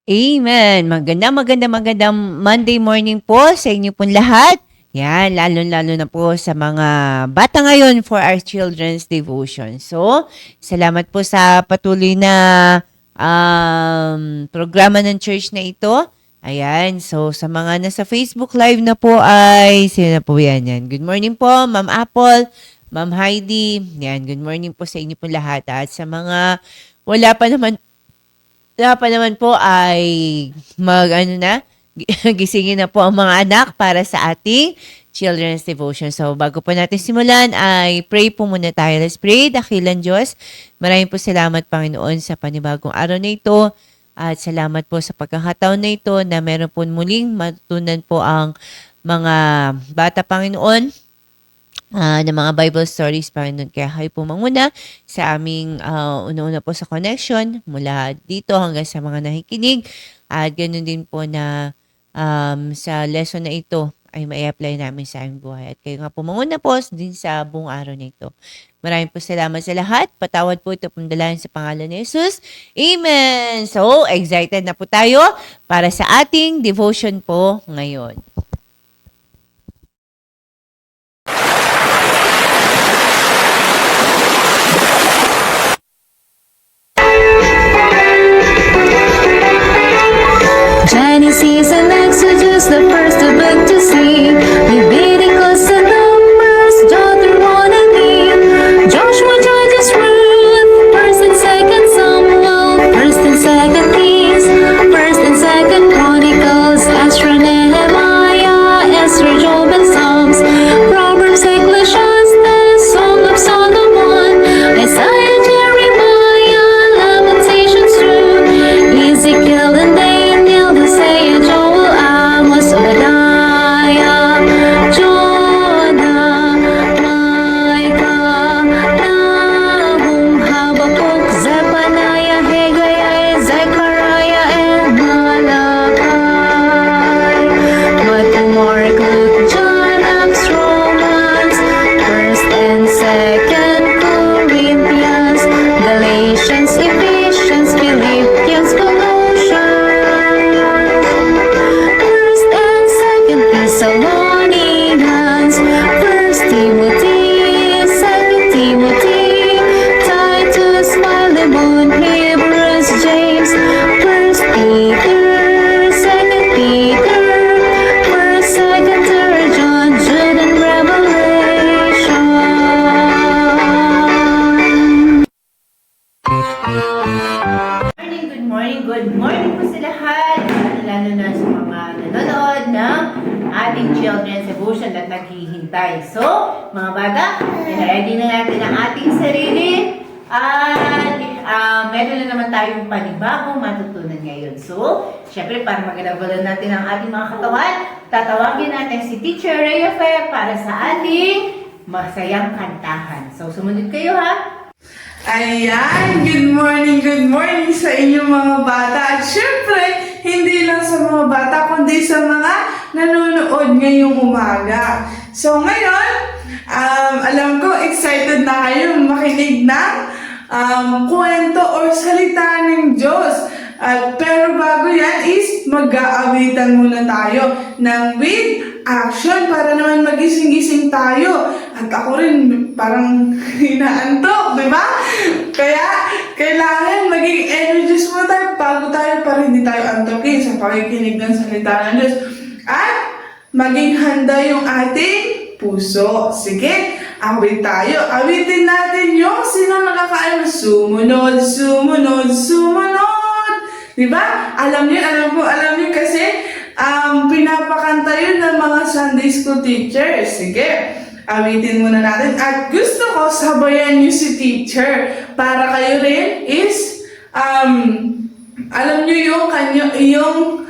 Amen. Magandang Monday morning po sa inyo pong lahat. Yan, lalo-lalo na po sa mga bata ngayon for our children's devotion. So, salamat po sa patuloy na programa ng church na ito. Ayan, so sa mga nasa Facebook Live na po ay, sino na po yan? Good morning po, Ma'am Apple, Ma'am Heidi. Yan, good morning po sa inyo po lahat. At sa mga wala pa naman po ay gisingin na po ang mga anak para sa ating children's devotion. So, bago po natin simulan ay pray po muna tayo. Let's pray. Dakilang Diyos, maraming po salamat Panginoon sa panibagong araw na ito at salamat po sa pagkakataon na ito na meron po muling matutunan po ang mga bata Panginoon ng mga Bible stories, Panginoon. Kaya kayo po manguna sa aming una-una po sa connection mula dito hanggang sa mga nakikinig. At ganoon din po na sa lesson na ito ay mai-apply namin sa aming buhay. At kayo nga po manguna po din sa buong araw na ito. Maraming po salamat sa lahat. Patawad po ito pong sa pangalan ni Jesus. Amen! So, excited na po tayo para sa ating devotion po ngayon. Genesis and Exodus, the first book to see. Leviticus and Numbers, Deuteronomy, Joshua, Judges, Ruth, First and Second Samuel, First and Second Kings, First and Second Chronicles, Ezra, Nehemiah, Ezra, Job, and Psalms, Proverbs, Ecclesiastes, Song of Solomon, Isaiah, Jeremiah, Lamentations, Ruth, Ezekiel, and Daniel, Hosea, Joel, Amos, Obadiah, Jonah, Micah, Nahum, Habakkuk, Zephaniah, Haggai, Zechariah, and Malachi. Matthew, Mark, Luke, John, Acts, Romans, First and Second Corinthians, Galatians, Ephesians, Philippians, Colossians, First and Second Thessalonians, First Timothy, Second Timothy, Titus, Philemon, Hebrews, James, First Peter, Second Peter, First, Second, Third John, Jude, and Revelation. Good morning po sa lahat, lalo na sa mga nanonood ng ating children's devotion at naghihintay. So, mga bata, ready na natin ang ating sarili at meron na naman tayong panibagong matutunan ngayon. So, syempre para magalabalan natin ang ating mga katawan, tatawagin natin si Teacher Rhea Fe para sa ating masayang kantahan. So, sumunod kayo ha! Ayan, good morning sa inyong mga bata. At syempre, hindi lang sa mga bata, kundi sa mga nanonood ngayong umaga. So ngayon, alam ko, excited na kayo makinig ng kwento or salita ng Diyos. Pero bago yan is mag-aawitan muna tayo ng with action para naman magising-gising tayo. At ako rin parang inaantok, di ba? Kaya kailangan maging energies mo tayo bago tayo para hindi tayo antokin sa pakikinig ng salita ng Diyos. At maging handa yung ating puso. Sige, awit tayo. Awitin natin yung sino nakakaalam. Sumunod, sumunod, sumunod. Diba? Alam niyo kasi pinapakanta yun ng mga Sunday school teachers. Sige, awitin muna natin. At gusto ko sabayan niyo si teacher para kayo rin is alam niyo yung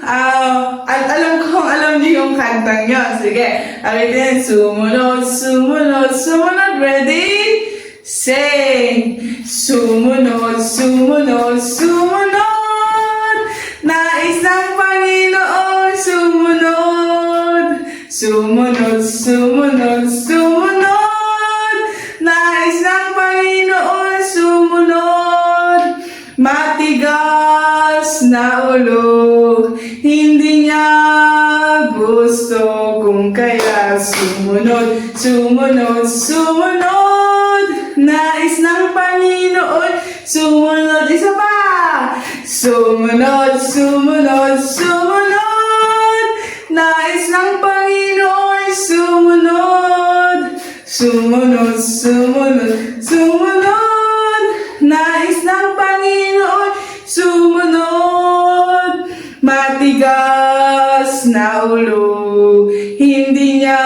at alam niyo yung kantang yun. Sige, awitin. Sumunod, sumunod, sumunod. Ready? Sing! Sumunod, sumunod, sumunod. Nais ng Panginoon, sumunod. Sumunod, sumunod, sumunod. Nais ng Panginoon, sumunod. Matigas na ulo. Hindi niya gusto kung kaya sumunod, sumunod, sumunod. Nais ng Panginoon, sumunod, isa pa. Sumunod, sumunod, sumunod. Nais ng Panginoon, sumunod. Sumunod, sumunod, sumunod. Nais ng Panginoon, sumunod. Matigas na ulo, hindi niya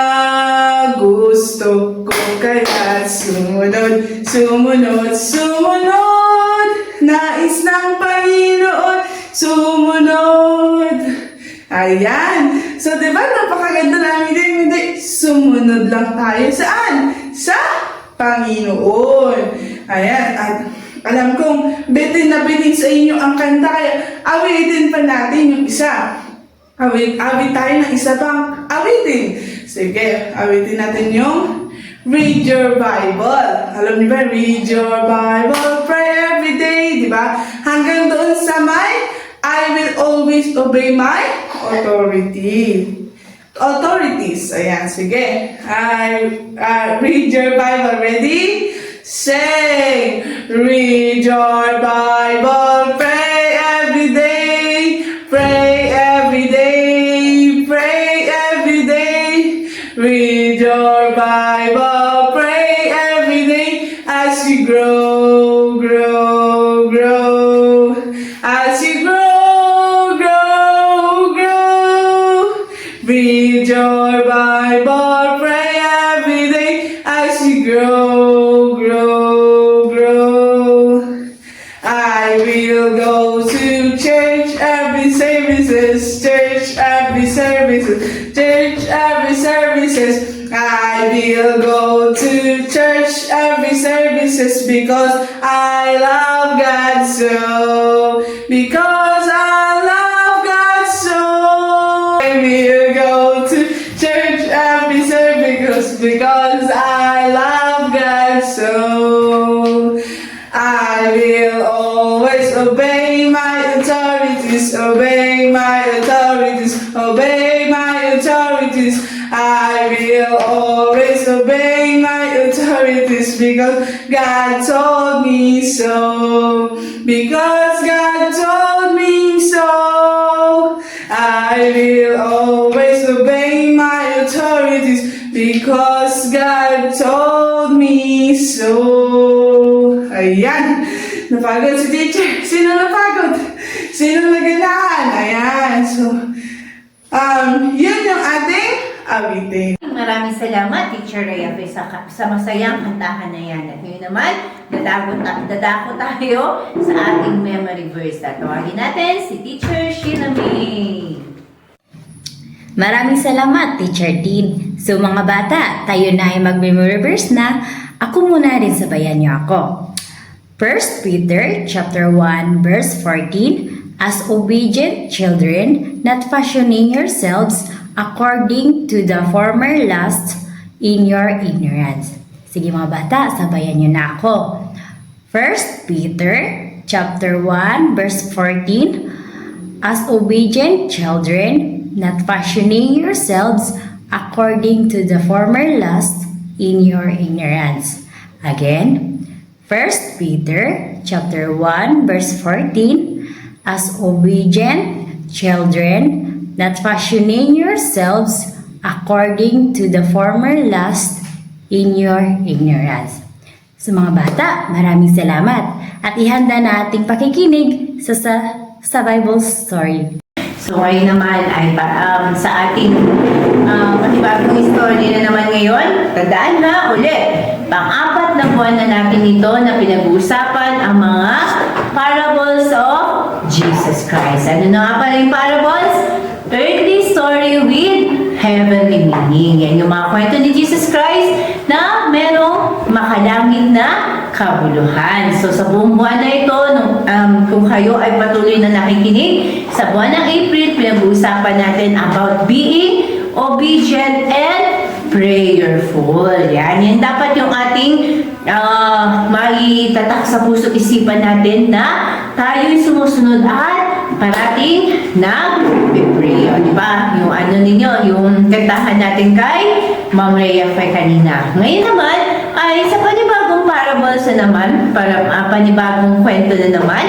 gusto kung kaya sumunod, sumunod, sumunod. Nais ng Panginoon, sumunod. Ayan. So, diba, napakaganda namin din. Hindi, sumunod lang tayo. Saan? Sa Panginoon. Ayan. At alam kong bitin na bitin sa inyo ang kanta. Kaya awitin pa natin yung isa. Awit tayo ng isa pang awitin. Sige, awitin natin yung Read Your Bible. Alam niyo ba, Read Your Bible, pray every day. Diba? Hanggang doon sa may I will always obey my authorities. Ayan, sige. Read your Bible. Ready? Say, read your Bible, pray every day, pray every day, pray every day. Read your Bible, pray every day as you grow, grow, grow. As you grow, grow, grow. Read your Bible, pray every day as you grow, grow, grow. I will go to church every services, church every services, church every services. I will go to church every services because I love God so. Because I love God so. I will go to church every service because I love God so. I will always obey my authorities, obey my authorities, obey my authorities. I will always obey my authorities because God told me so. Because God told me so. I will always obey my authorities because God told me so. Ayan. Napagod si teacher. Sino napagod? Sino naganahan? Ayan. So, yun yung ating awitin. Maraming salamat, Teacher Rhea, sa masayang kantahan na yan. At ngayon naman, dadako tayo sa ating memory verse. At tawagin natin si Teacher Sheila May. Maraming salamat, Teacher Dean. So mga bata, tayo na ay mag-memory verse na. Ako muna rin sabayan niyo ako. 1 Peter chapter 1 verse 14, as obedient children, not fashioning yourselves according to the former lusts in your ignorance. Sige mga bata, sabayan niyo na ako. 1 Peter chapter 1 verse 14, as obedient children, not fashioning yourselves according to the former lusts in your ignorance. Again, 1 Peter chapter 1 verse 14, as obedient children, not fashioning yourselves according to the former lust in your ignorance. So mga bata, maraming salamat at ihanda na ating pakikinig sa Bible story. So ngayon naman ay sa ating panibagong story na naman ngayon. Tandaan ha, ulit. Pang-apat na buwan na natin ito na pinag-uusapan ang mga parables of Jesus Christ. Ano na nga pala yung parables? Earthly story with heavenly meaning. Yan yung mga kwento ni Jesus Christ na merong makalangit na kabuluhan. So sa buong buwan na ito, kung kayo ay patuloy na nakikinig, sa buwan ng April, pinag-uusapan natin about being obedient and prayerful. Yan dapat yung ating maitatak sa puso isipan natin na tayo'y sumusunod at parating nag-pray. O, di ba? Yung ano ninyo, yung kantahan natin kay Ma'am Rhea Fay kanina. Ngayon naman, ay sa panibagong parables na naman, panibagong kwento na naman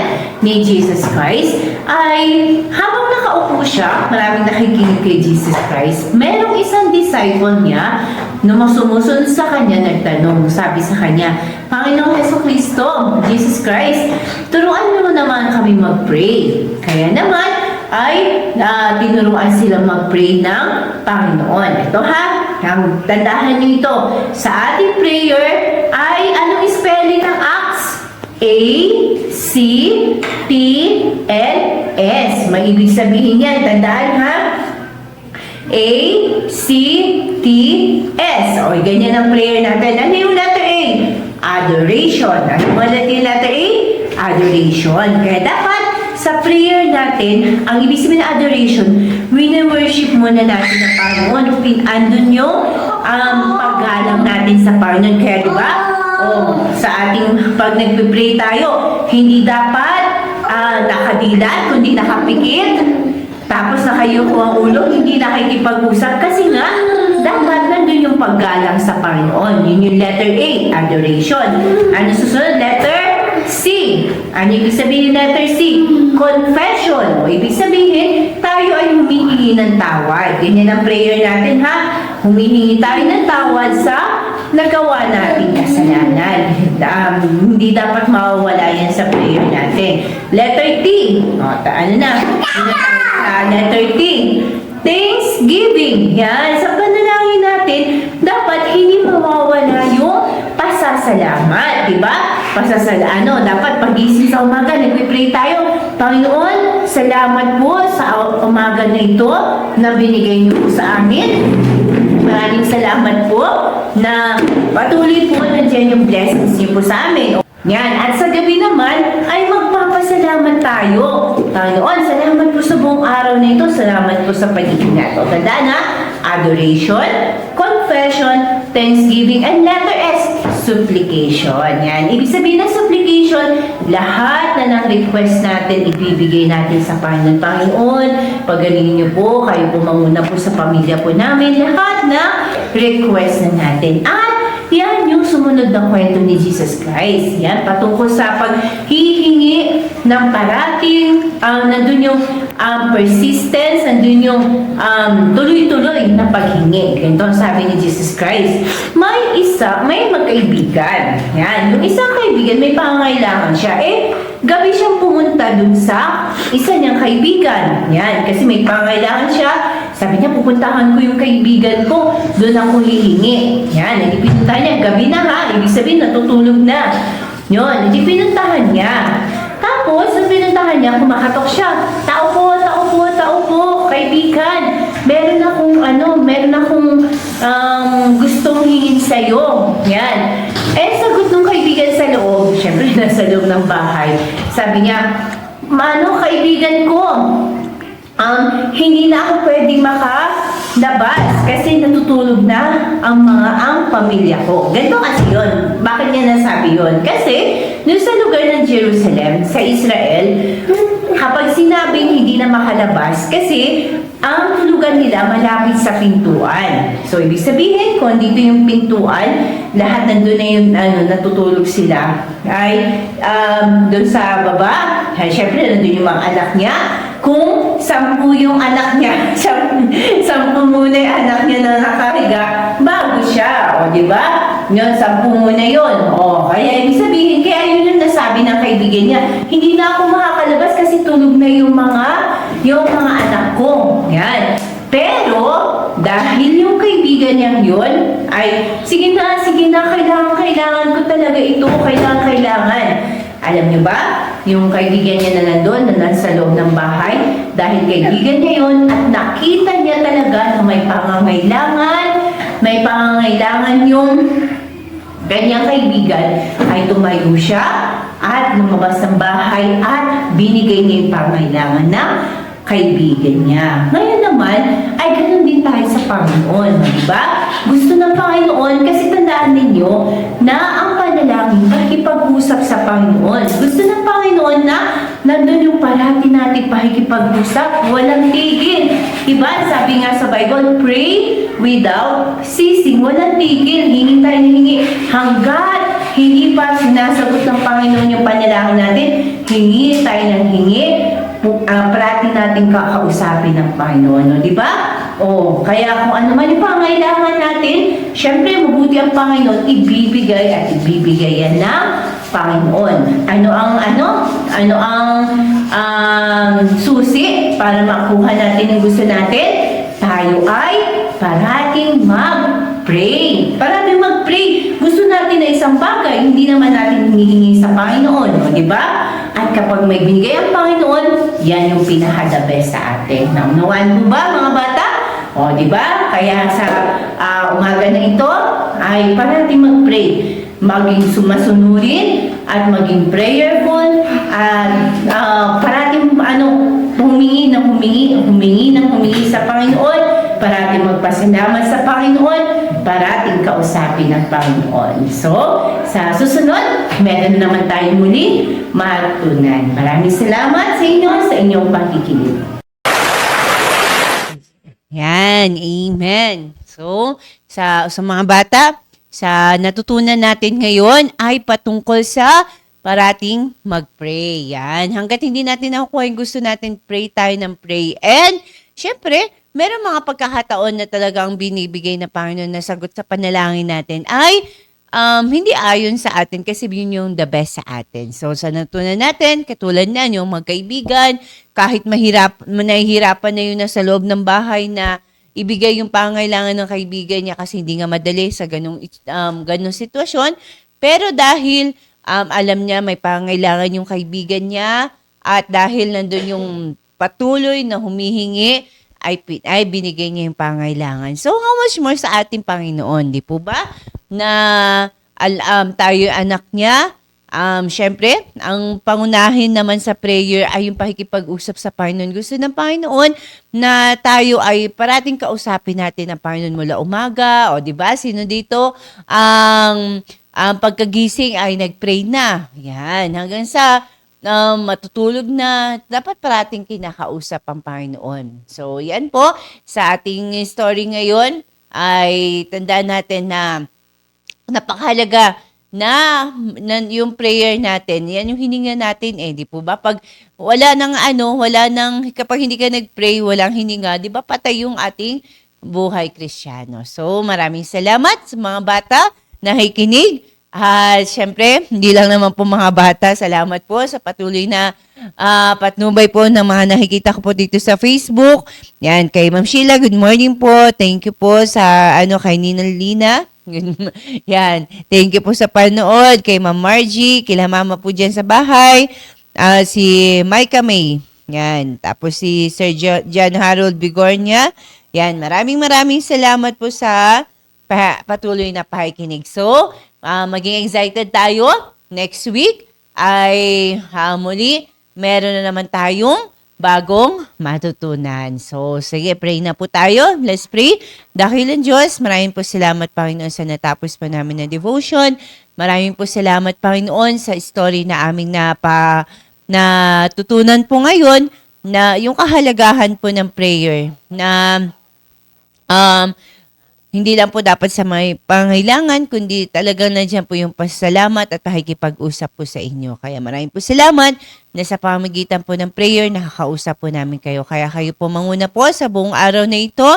ni Jesus Christ, ay habang nakaupo siya, maraming nakikinig kay Jesus Christ, merong isang disciple niya na sumusunod sa kanya, nagtanong, sabi sa kanya, Panginoong Jesucristo, Jesus Christ, turuan mo naman kami mag-pray. Kaya naman, ay tinuruan sila mag-pray ng Panginoon. Ito ha, tandahan niyo ito. Sa ating prayer ay anong spelling ng Acts? A-C-T-L-S. May ibig sabihin yan. Tandaan ha? A-C-T-S. O, ganyan ang prayer natin. Ano yung letter A? Adoration. Ano yung letter A? Adoration. Kaya dapat sa prayer natin, ang ibig sabihin ng adoration, wini-worship muna natin ang Panginoon. Andun yung paggalang natin sa Panginoon. Kaya diba? Sa ating pag nagpipray tayo, hindi dapat nakadilat, kundi nakapikit. Tapos nakayuko ang ulo, hindi nakikipag-usap. Kasi nga, dapat nandun yung paggalang sa Panginoon. Yun yung letter A, adoration. Ano susunod? Letter C. Ano ibig sabihin letter C? Confession. O ibig sabihin, tayo ay humihingi ng tawad. Ganyan ang prayer natin ha. Humihingi tayo ng tawad sa nagawa nating kasalanan. Hindi dapat mawawala yan sa prayer natin. Letter T. O, ano na? Letter T. Thanksgiving. Yan. Sa panalangin natin, dapat hindi mawawala yung pasasalamat. Diba? Dapat pagising sa umaga, nagpipray tayo. Panginoon, salamat po sa umaga na ito na binigay niyo po sa amin. Maraming salamat po na patuloy po nandiyan yung blessings niyo po sa amin. Yan. At sa gabi naman, ay magpapasalamat tayo. Panginoon, salamat po sa buong araw na ito. Salamat po sa pagiging nato. Tandaan na, adoration, confession, thanksgiving, and letter S, supplication. Yan. Ibig sabihin ng supplication, lahat na ng request natin, ibibigay natin sa Panginoon. Panginoon, pagalingin niyo po, kayo po manguna po sa pamilya po namin, lahat na request na natin. At yan yung sumunod na kwento ni Jesus Christ. Yan, patungkol sa paghihingi ng parating, nandun yung persistence, nandun yung tuloy-tuloy na paghingi. Ganito ang sabi ni Jesus Christ. May magkaibigan. Yan, yung isang kaibigan, may pangangailangan siya. Gabi siyang pumunta dun sa isa niyang kaibigan. Yan, kasi may pangangailangan siya. Sabi niya, pupuntahan ko yung kaibigan ko, doon ako hihingi. Yan, hindi pinuntahan niya. Gabi na ha, ibig sabihin, natutulog na. Yun, hindi pinuntahan niya. Tapos, nung pinuntahan niya, kumakatok siya. Tao po, kaibigan. Meron akong gustong hingin sa'yo. Yan. Sagot ng kaibigan sa loob, syempre nasa loob ng bahay. Sabi niya, kaibigan ko, hindi na ako pwedeng makalabas kasi natutulog na ang pamilya ko. Ganito kasi yun. Bakit niya nasabi yun? Kasi, doon sa lugar ng Jerusalem, sa Israel, kapag sinabing hindi na makalabas, kasi ang tulugan nila malapit sa pintuan. So, ibig sabihin, kung dito yung pintuan, lahat nandun na yung natutulog sila. Ay, doon sa baba, syempre nandun yung mga anak niya. Kung 10 yung anak niya, 10 muna yung anak niya na nakahiga, bago siya. O, di ba? Yun, 10 muna yun. O, kaya ibig sabihin, kaya yun yung nasabi ng kaibigan niya, hindi na ako makakalabas kasi tulog na yung mga anak ko. Yan. Pero, dahil yung kaibigan niya yun, ay, sige na, kailangan ko talaga ito, kailangan. Alam niyo ba, yung kaibigan niya na nandun, na nasa loob ng bahay, dahil kaibigan niya yun, at nakita niya talaga na may pangangailangan yung kanyang kaibigan, ay tumayo siya, at lumabas ng bahay, at binigay niya yung pangangailangan ng kaibigan niya. Ngayon naman, ay ganun din tayo sa Panginoon, di ba? Gusto ng Panginoon, kasi tandaan ninyo na ang panalangin pakikipag-usap sa Panginoon. Gusto ng Panginoon na nandun yung parati natin pakikipag-usap, walang tigil. Diba? Sabi nga sa Bible, pray without ceasing. Walang tigil. Hingi tayo ng hingi. Hanggat hindi pa sinasagot ng Panginoon yung panalangin natin, hingi tayo ng hingi. Parati natin kakausapin ng Panginoon. No? Diba? Kaya kung ano man yung pangailangan natin, syempre mabuti ang Panginoon, ibibigay at ibibigay yan ng Panginoon. Ano ang susi para makuha natin ang gusto natin? Tayo ay parating mag-pray. Parating mag-pray. Gusto natin na isang bagay, hindi naman natin hinihingi sa Panginoon. No? Diba? At kapag may binigay ang Panginoon, yan yung pinaka-the best sa atin. Naunawaan mo ba mga bata? Di ba? Kaya sa umaga na ito ay parating mag-pray. Maging sumasunurin at maging prayerful at parating humingi sa Panginoon, parating magpasalamat sa Panginoon, parating kausapin ng Panginoon. So, sa susunod, meron naman tayong muli matutunan. Maraming salamat sa inyo sa inyong pakikinig. Yan, amen. So, sa mga bata, sa natutunan natin ngayon ay patungkol sa parating mag-pray. Yan. Hanggat hindi natin nakukuha yung gusto natin, pray tayo ng pray. And, syempre, meron mga pagkakataon na talagang binibigay na Panginoon na sagot sa panalangin natin ay hindi ayon sa atin kasi yun yung the best sa atin. So, sa natutunan natin, katulad na yung magkaibigan, kahit nahihirapan na yun na sa loob ng bahay na ibigay yung pangailangan ng kaibigan niya kasi hindi nga madali sa ganong sitwasyon. Pero dahil alam niya may pangailangan yung kaibigan niya at dahil nandun yung patuloy na humihingi, ay binigay niya yung pangailangan. So, how much more sa ating Panginoon, di po ba? Na tayo anak niya, syempre, ang pangunahin naman sa prayer ay yung pakikipag-usap sa Panginoon. Gusto ng Panginoon na tayo ay parating kausapin natin ang Panginoon mula umaga, di ba? Sino dito ang pagkagising ay nag-pray na. Yan, hanggang sa matutulog na, dapat parating kinakausap ang Panginoon. So, yan po, sa ating story ngayon, ay tandaan natin na napakahalaga na yung prayer natin, yan yung hininga natin di po ba? Pag kapag hindi ka nag-pray, walang hininga, di ba patay yung ating buhay Kristiyano. So, maraming salamat sa mga bata na nakikinig. Siyempre, hindi lang naman po mga bata, salamat po sa patuloy na patnubay po ng mga nakikita ko po dito sa Facebook. Yan, kay Ma'am Sheila, good morning po. Thank you po sa kay Nina Lina. Yan, thank you po sa panood. Kay Ma'am Margie, kila mama po dyan sa bahay. Si Micah May. Yan, tapos si Sir John Harold Bigornia. Yan, maraming salamat po sa patuloy na pakikinig. So, maging excited tayo. Next week ay muli meron na naman tayong bagong matutunan. So, sige, pray na po tayo. Let's pray. Dakilan Diyos, maraming po salamat, Panginoon, sa natapos pa namin na devotion. Maraming po salamat, Panginoon, sa story na aming natutunan po ngayon na yung kahalagahan po ng prayer na hindi lang po dapat sa may pangailangan, kundi talagang nandiyan po yung pasalamat at pakikipag-usap po sa inyo. Kaya maraming po salamat na sa pamamagitan po ng prayer, nakakausap po namin kayo. Kaya kayo po manguna po sa buong araw na ito.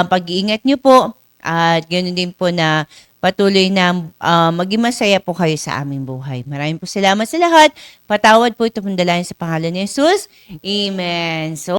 Pag-iingat nyo po at ganoon din po na patuloy na maging masaya po kayo sa aming buhay. Maraming po salamat sa lahat. Patawad po ito pong dalangin sa pangalan ni Jesus. Amen. So,